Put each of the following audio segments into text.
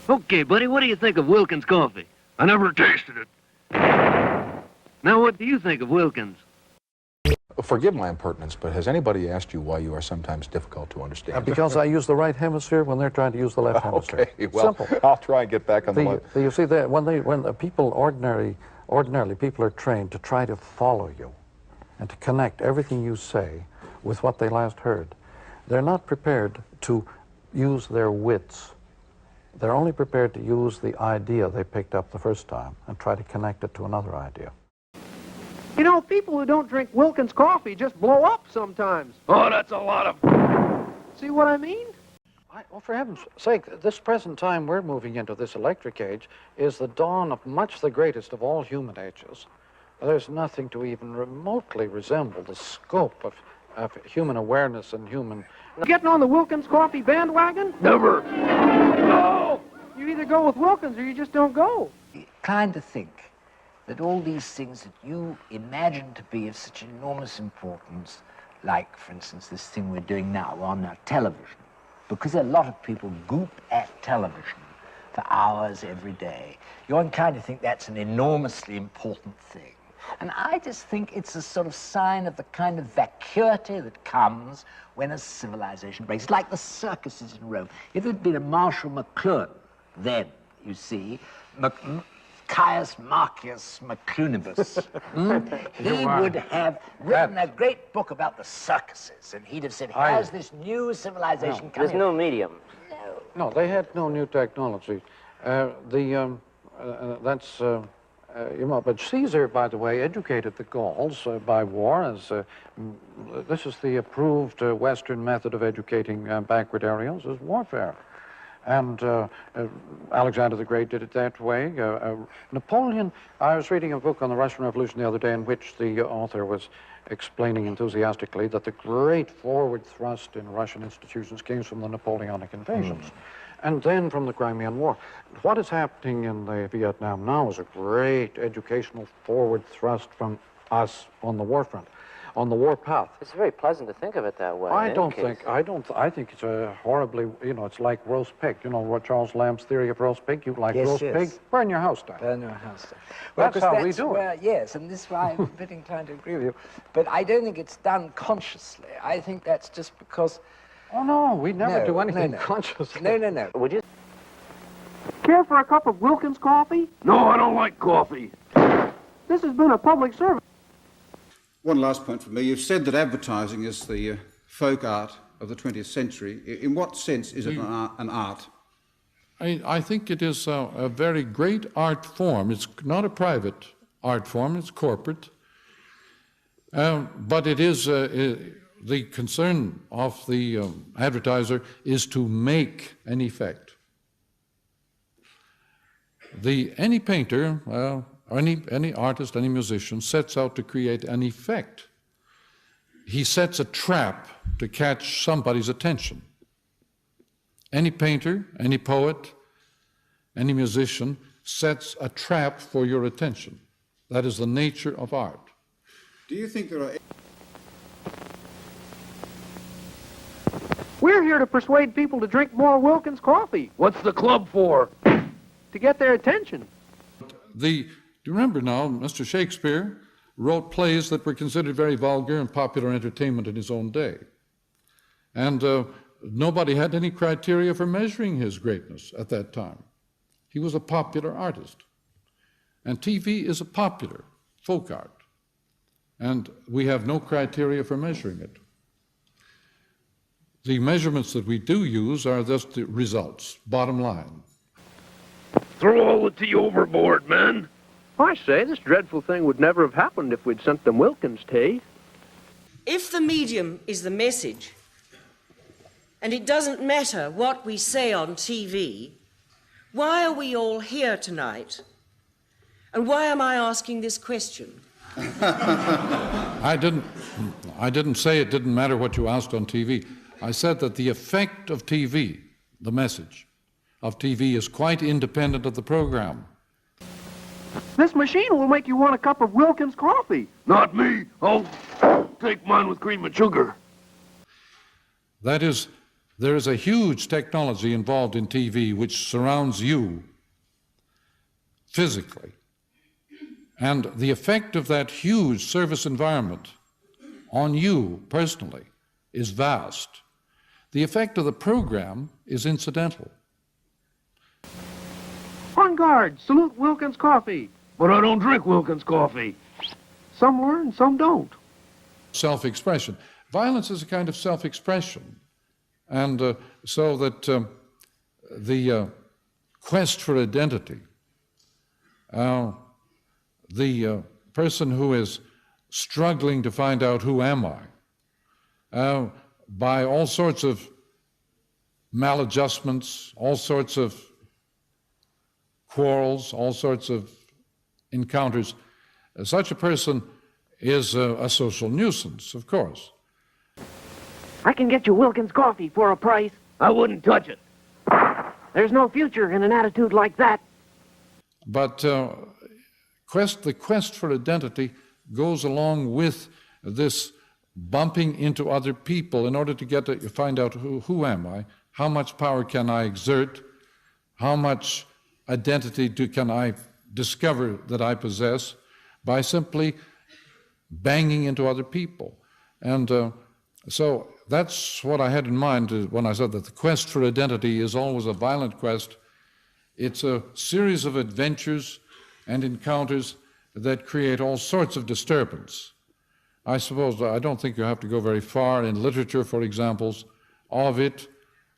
Okay, buddy, what do you think of Wilkins coffee? I never tasted it. Now, what do you think of Wilkins? Forgive my impertinence, but has anybody asked you why you are sometimes difficult to understand? Because I use the right hemisphere when they're trying to use the left hemisphere. Okay, well, simple. I'll try and get back on the left. You see, when the people ordinarily people are trained to try to follow you and to connect everything you say with what they last heard. They're not prepared to use their wits. They're only prepared to use the idea they picked up the first time and try to connect it to another idea. You know, people who don't drink Wilkins coffee just blow up sometimes. Oh, that's a lot of... See what I mean? Well, for heaven's sake, this present time we're moving into, this electric age, is the dawn of much the greatest of all human ages. There's nothing to even remotely resemble the scope of human awareness and human... Getting on the Wilkins coffee bandwagon? Never. No! You either go with Wilkins or you just don't go. Kind to think that all these things that you imagine to be of such enormous importance, like, for instance, this thing we're doing now on television, because a lot of people goop at television for hours every day, you're inclined to think that's an enormously important thing. And I just think it's a sort of sign of the kind of vacuity that comes when a civilization breaks. It's like the circuses in Rome. If it had been a Marshal McLuhan, then, you see, Caius Marcius McLuhanibus, he would have written a great book about the circuses, and he'd have said, here's this new civilization coming. There's no medium. No, they had no new technology. But Caesar, by the way, educated the Gauls by war. This is the approved Western method of educating backward areas, is warfare. And Alexander the Great did it that way. Napoleon, I was reading a book on the Russian Revolution the other day in which the author was explaining enthusiastically that the great forward thrust in Russian institutions came from the Napoleonic invasions. And then from the Crimean War. What is happening in the Vietnam now is a great educational forward thrust from us on the war front, on the war path. It's very pleasant to think of it that way. I think it's a horribly, it's like roast pig. You know what Charles Lamb's theory of roast pig? You like roast pig? Burn your house down. Burn your house down. Well, that's how we do it. Yes, and this is why I'm a bit inclined to agree with you. But I don't think it's done consciously. I think that's just because... Oh, no, we never do anything consciously. No. Would you? Care for a cup of Wilkins coffee? No, I don't like coffee. This has been a public service. One last point from me. You've said that advertising is the folk art of the 20th century. In what sense is it an art? I think it is a very great art form. It's not a private art form, it's corporate. But it is, the concern of the advertiser is to make an effect. Any painter, any artist, any musician sets out to create an effect. He sets a trap to catch somebody's attention. Any painter, any poet, any musician sets a trap for your attention. That is the nature of art. Do you think there are... We're here to persuade people to drink more Wilkins coffee. What's the club for? To get their attention. Do you remember now, Mr. Shakespeare wrote plays that were considered very vulgar and popular entertainment in his own day. And nobody had any criteria for measuring his greatness at that time. He was a popular artist. And TV is a popular folk art. And we have no criteria for measuring it. The measurements that we do use are just the results, bottom line. Throw all the tea overboard, man. I say, this dreadful thing would never have happened if we'd sent them Wilkins tea. If the medium is the message, and it doesn't matter what we say on TV, why are we all here tonight? And why am I asking this question? I didn't say it didn't matter what you asked on TV. I said that the effect of TV, the message of TV, is quite independent of the program. This machine will make you want a cup of Wilkins coffee. Not me. I'll take mine with cream and sugar. That is, There is a huge technology involved in TV which surrounds you physically. And the effect of that huge service environment on you personally is vast. The effect of the program is incidental. On guard, salute Wilkins coffee. But I don't drink Wilkins coffee. Some learn, some don't. Self-expression. Violence is a kind of self-expression. And so that the quest for identity, the person who is struggling to find out who am I, by all sorts of maladjustments, all sorts of quarrels, all sorts of encounters, such a person is a social nuisance, of course. I can get you Wilkins coffee for a price. I wouldn't touch it. There's no future in an attitude like that. But the quest for identity goes along with this bumping into other people in order to get to find out who am I, how much power can I exert, how much identity can I discover that I possess by simply banging into other people. And so that's what I had in mind when I said that the quest for identity is always a violent quest. It's a series of adventures and encounters that create all sorts of disturbance. I suppose, I don't think you have to go very far in literature for examples of it.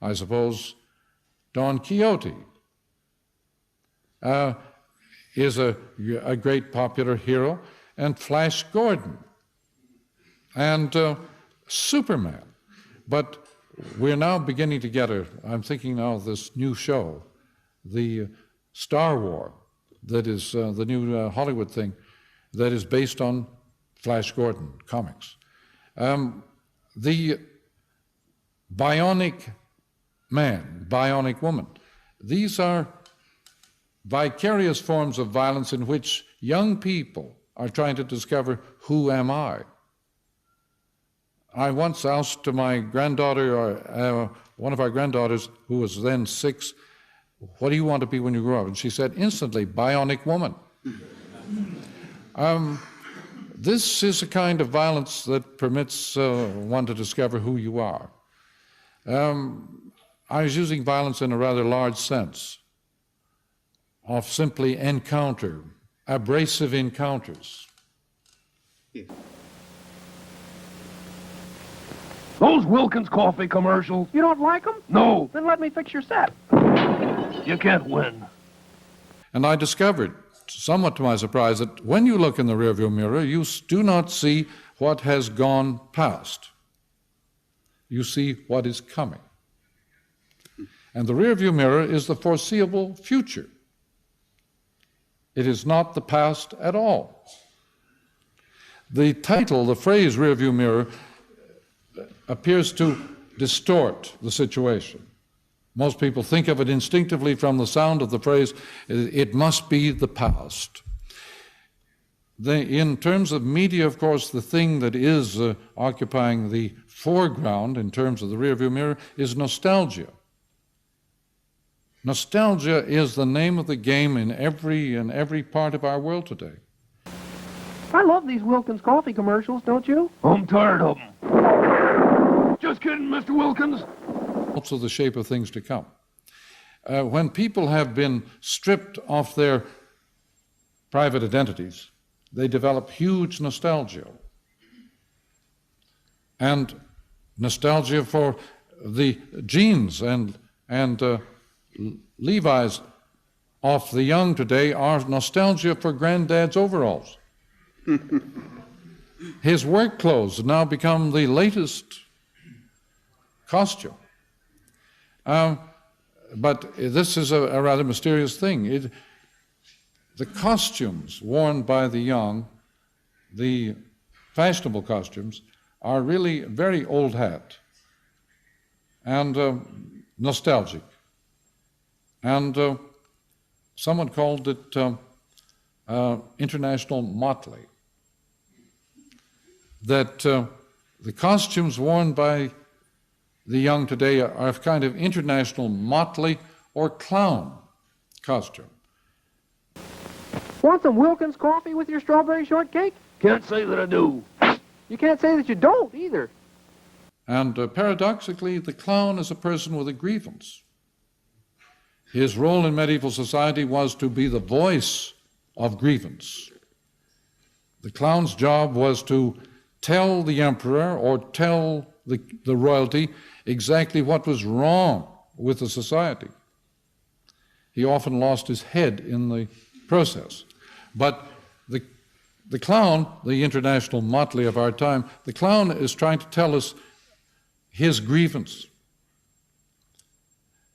I suppose Don Quixote is a great popular hero, and Flash Gordon, and Superman. But we're now beginning to get I'm thinking now of this new show, the Star War, that is the new Hollywood thing, that is based on Flash Gordon comics. The bionic man, bionic woman, these are vicarious forms of violence in which young people are trying to discover, who am I? I once asked to my granddaughter, one of our granddaughters, who was then 6, what do you want to be when you grow up? And she said instantly, bionic woman. This is a kind of violence that permits one to discover who you are. I was using violence in a rather large sense of simply encounter, abrasive encounters. Yeah. Those Wilkins coffee commercials. You don't like them? No. Then let me fix your set. You can't win. And I discovered, somewhat to my surprise, that when you look in the rearview mirror, you do not see what has gone past. You see what is coming. And the rearview mirror is the foreseeable future. It is not the past at all. The title, the phrase rearview mirror, appears to distort the situation. Most people think of it instinctively from the sound of the phrase, it must be the past. In terms of media, of course, the thing that is occupying the foreground in terms of the rearview mirror is nostalgia. Nostalgia is the name of the game in every part of our world today. I love these Wilkins coffee commercials, don't you? I'm tired of them. Just kidding, Mr. Wilkins. Also the shape of things to come. When people have been stripped of their private identities, they develop huge nostalgia. And nostalgia for the jeans and Levi's of the young today are nostalgia for granddad's overalls. His work clothes have now become the latest costume. But this is a rather mysterious thing. The costumes worn by the young, the fashionable costumes, are really very old hat and nostalgic. And someone called it international motley. That the costumes worn by the young today are a kind of international motley or clown costume. Want some Wilkins coffee with your strawberry shortcake? Can't say that I do. You can't say that you don't either. And paradoxically, the clown is a person with a grievance. His role in medieval society was to be the voice of grievance. The clown's job was to tell the emperor or tell the royalty exactly what was wrong with the society. He often lost his head in the process. But the clown, the international motley of our time, the clown is trying to tell us his grievance.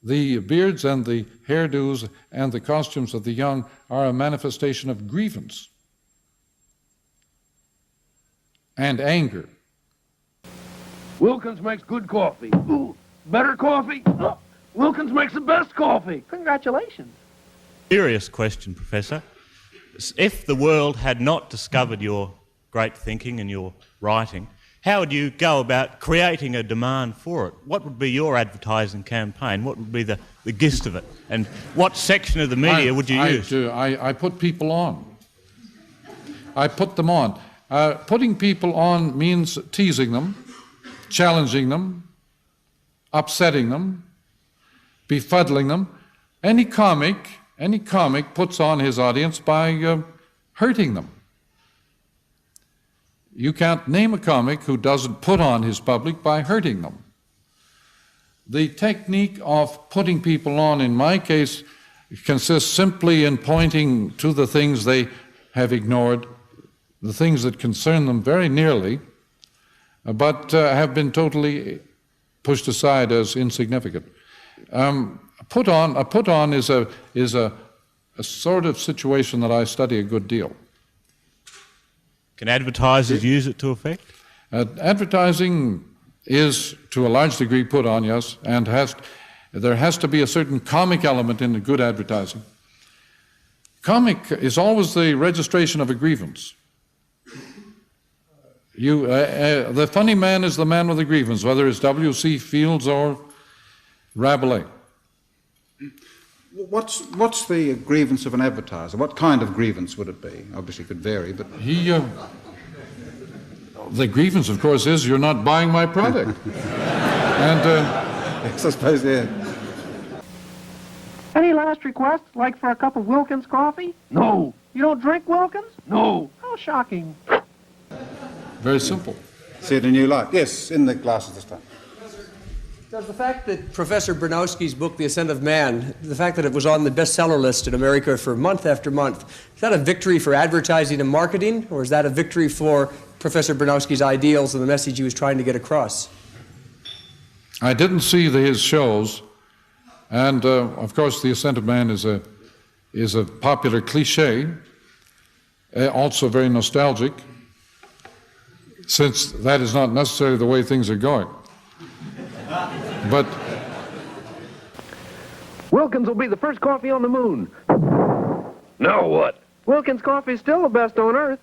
The beards and the hairdos and the costumes of the young are a manifestation of grievance and anger. Wilkins makes good coffee. Ooh, better coffee? Wilkins makes the best coffee. Congratulations. Serious question, Professor. If the world had not discovered your great thinking and your writing, how would you go about creating a demand for it? What would be your advertising campaign? What would be the gist of it? And what section of the media would you use? I put people on. I put them on. Putting people on means teasing them, challenging them, upsetting them, befuddling them. Any comic puts on his audience by hurting them. You can't name a comic who doesn't put on his public by hurting them. The technique of putting people on, in my case, consists simply in pointing to the things they have ignored, the things that concern them very nearly, but have been totally pushed aside as insignificant. A put on is a sort of situation that I study a good deal. Can advertisers use it to effect? Advertising is, to a large degree, put on, yes, and there has to be a certain comic element in the good advertising. Comic is always the registration of a grievance. The funny man is the man with a grievance, whether it's W.C. Fields or Rabelais. What's the grievance of an advertiser? What kind of grievance would it be? Obviously, it could vary, but the grievance, of course, is you're not buying my product. And yes, I suppose, yeah. Any last request, like for a cup of Wilkins coffee? No. You don't drink Wilkins? No. How shocking. very simple. See it in a new light. Yes, in the glasses this time. Does the fact that Professor Bronowski's book, The Ascent of Man, the fact that it was on the bestseller list in America for month after month, is that a victory for advertising and marketing, or is that a victory for Professor Bronowski's ideals and the message he was trying to get across? I didn't see his shows, and of course, The Ascent of Man is a popular cliche, also very nostalgic, since that is not necessarily the way things are going. But Wilkins will be the first coffee on the moon. Now what? Wilkins coffee is still the best on earth.